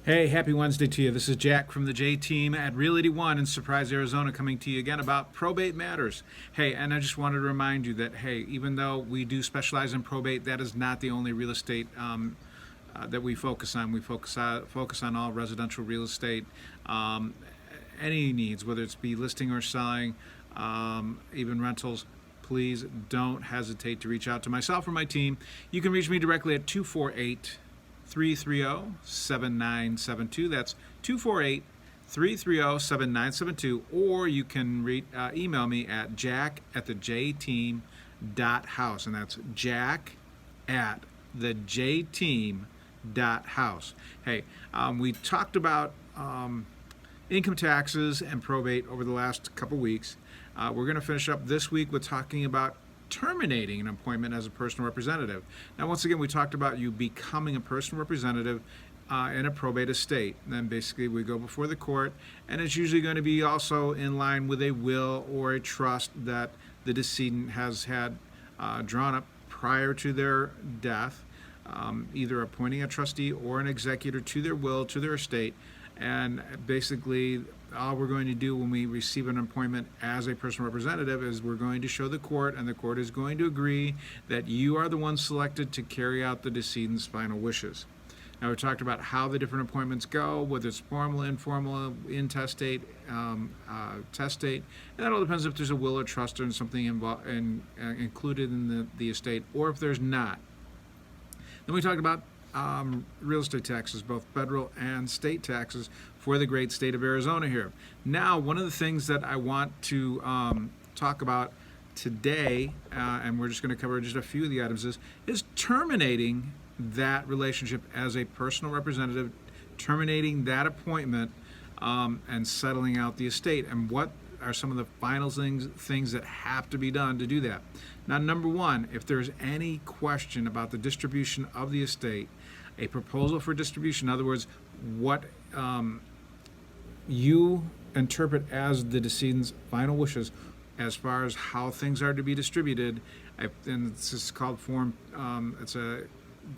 Hey, happy Wednesday to you. This is Jack from the J Team at Real 81 in Surprise, Arizona, coming to you again about probate matters. Hey, and I just wanted to remind you that, hey, even though we do specialize in probate, that is not the only real estate that we focus on. We focus on all residential real estate, any needs, whether it's be listing or selling, even rentals. Please don't hesitate to reach out to myself or my team. You can reach me directly at 248 330 7972. That's 248 330 7972. Or you can email me at jack@thejteam.house. And that's jack@thejteam.house. Hey, we talked about income taxes and probate over the last couple weeks. We're going to finish up this week with talking about terminating an appointment as a personal representative. Now, once again, we talked about you becoming a personal representative in a probate estate. And then basically we go before the court, and it's usually going to be also in line with a will or a trust that the decedent has had drawn up prior to their death, either appointing a trustee or an executor to their will, to their estate. And basically, all we're going to do when we receive an appointment as a personal representative is we're going to show the court, and the court is going to agree that you are the one selected to carry out the decedent's final wishes. Now, we talked about how the different appointments go, whether it's formal, informal, intestate, testate, and that all depends if there's a will or trust or something included in the estate, or if there's not. Then we talked about real estate taxes, both federal and state taxes, for the great state of Arizona here. Now, one of the things that I want to talk about today, and we're just going to cover just a few of the items, is terminating that relationship as a personal representative, terminating that appointment, and settling out the estate, and what are some of the final things that have to be done to do that. Now, number one, if there's any question about the distribution of the estate, a proposal for distribution, in other words, what you interpret as the decedent's final wishes as far as how things are to be distributed, and this is called form, it's a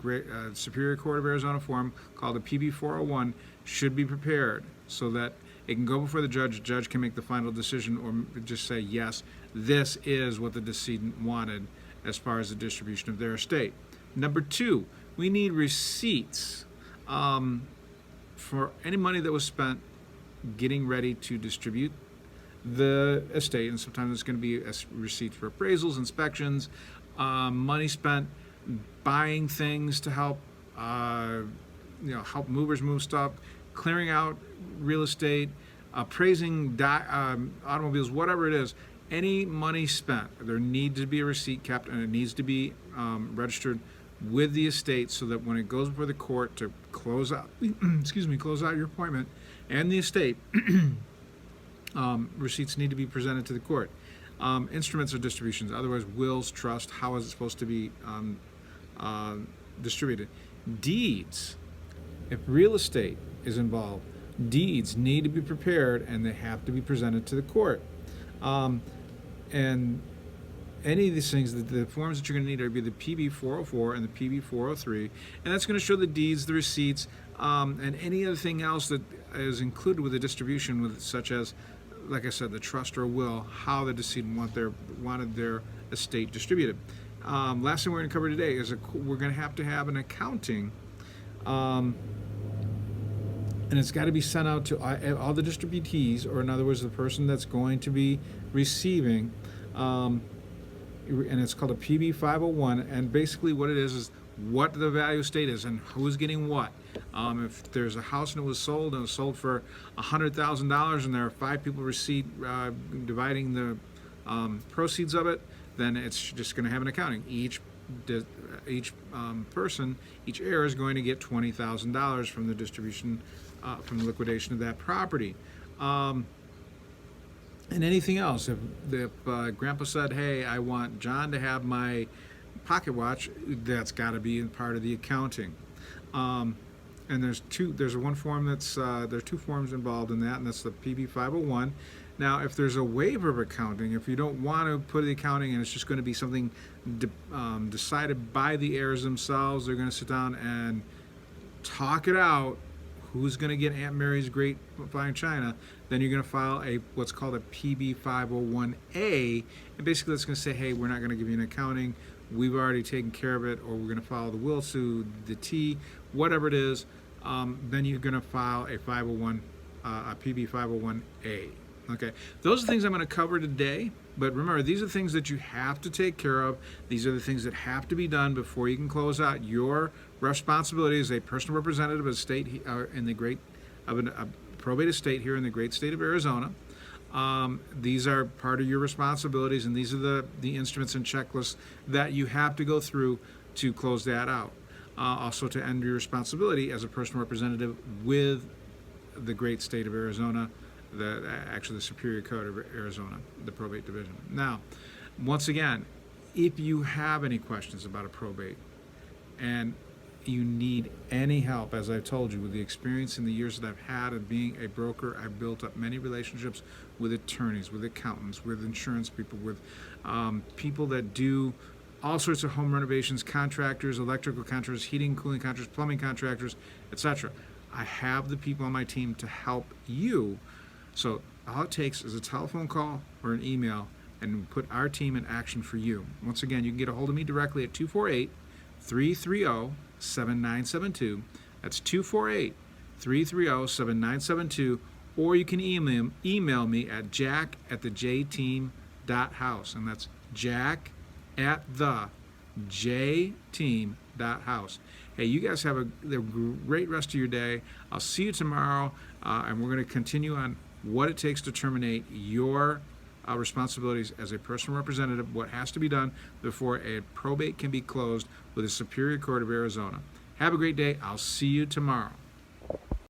great Superior Court of Arizona form called a PB 401, should be prepared so that it can go before the judge. The judge can make the final decision or just say, yes, this is what the decedent wanted as far as the distribution of their estate. Number two, we need receipts for any money that was spent getting ready to distribute the estate, and sometimes it's going to be a receipt for appraisals, inspections, money spent buying things to help help movers move stuff, clearing out real estate, appraising automobiles, whatever it is. Any money spent, there needs to be a receipt kept, and it needs to be registered with the estate so that when it goes before the court to close out close out your appointment and the estate, receipts need to be presented to the court. Instruments of distributions, otherwise wills, trust, how is it supposed to be distributed? Deeds, if real estate is involved, deeds need to be prepared and they have to be presented to the court. And any of these things, the forms that you're going to need are be the PB 404 and the PB 403, and that's going to show the deeds, the receipts, and any other thing else that is included with the distribution, with such as, like I said, the trust or will, how the decedent wanted their estate distributed. Last thing we're going to cover today is we're going to have an accounting, and it's got to be sent out to all the distributees, or in other words, the person that's going to be receiving, and it's called a PB 501, and basically what it is what the value estate is and who's getting what. If there's a house and it was sold for $100,000 and there are 5 people dividing the proceeds of it, then it's just going to have an accounting. Each person, each heir is going to get $20,000 from the distribution, from the liquidation of that property. And anything else, if Grandpa said, hey, I want John to have my pocket watch, that's got to be part of the accounting. And there's one form there's 2 forms involved in that, and that's the PB 501. Now, if there's a waiver of accounting, if you don't want to put the accounting and it's just going to be something decided by the heirs themselves, they're going to sit down and talk it out who's going to get Aunt Mary's Great Flying China, then you're going to file a what's called a PB 501A, and basically that's going to say, hey, we're not going to give you an accounting, we've already taken care of it, or we're going to file the will sue, the T, whatever it is. Then you're going to file a 501, a PB 501A. Okay, those are things I'm going to cover today. But remember, these are things that you have to take care of. These are the things that have to be done before you can close out your responsibility as a personal representative of a state in the great of a probate estate here in the great state of Arizona. These are part of your responsibilities, and these are the instruments and checklists that you have to go through to close that out. Also, to end your responsibility as a personal representative with the great state of Arizona. Actually the Superior Code of Arizona, the probate division. Now, once again, if you have any questions about a probate and you need any help, as I've told you, with the experience in the years that I've had of being a broker, I've built up many relationships with attorneys, with accountants, with insurance people, with people that do all sorts of home renovations, contractors, electrical contractors, heating, cooling contractors, plumbing contractors, etc. I have the people on my team to help you. So all it takes is a telephone call or an email, and we put our team in action for you. Once again, you can get a hold of me directly at 248-330-7972. That's 248-330-7972. Or you can email me at jack@thejteam.house. And that's jack@thejteam.house. Hey, you guys have a great rest of your day. I'll see you tomorrow, and we're going to continue on what it takes to terminate your responsibilities as a personal representative, what has to be done before a probate can be closed with the Superior Court of Arizona. Have a great day. I'll see you tomorrow.